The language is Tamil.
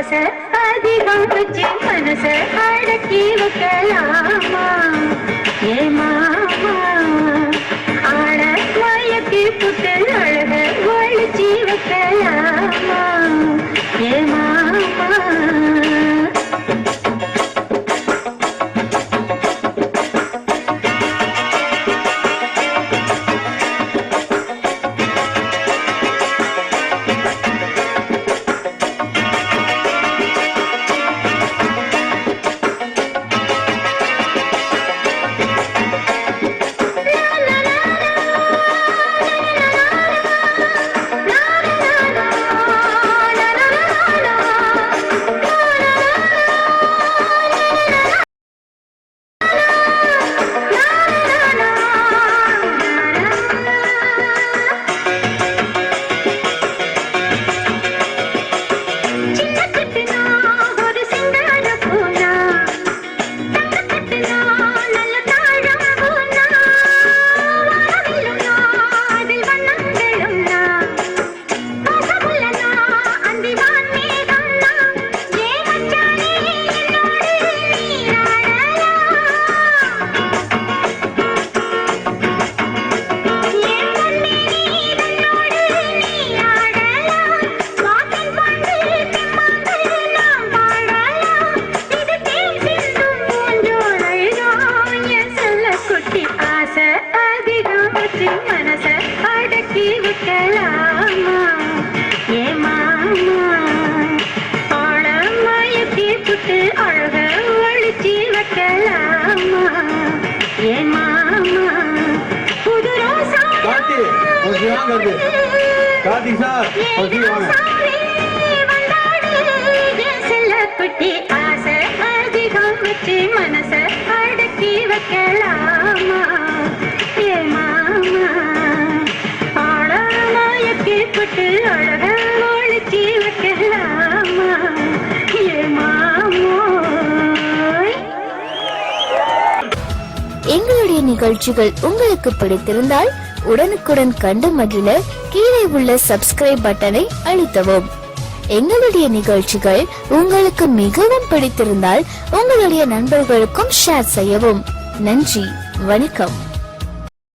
ஆசை அதிகம் வச்சு மனச அடக்கி வைக்கலாமா ஏமாமா ஆட மயக்கி புட்டு அழக ஒழிச்சி வைக்கலாமா ஏமாமா குட்டி ஆசை அதிகம் வச்சு மனச அடக்கி வைக்கலாமா ஏமாமா ஆழமாயக்கி புட்டு அழக ஒழிச்சி வைக்கலாமா ஏமாமோ. எங்களுடைய நிகழ்ச்சிகள் உங்களுக்கு பிடித்திருந்தால் உடனுக்குடன் கண்டு மகிழ கீழே உள்ள சப்ஸ்கிரைப் பட்டனை அழுத்தவும். எங்களுடைய நிகழ்ச்சிகள் உங்களுக்கு மிகவும் பிடித்திருந்தால் உங்களுடைய நண்பர்களுக்கும் ஷேர் செய்யவும். நன்றி, வணக்கம்.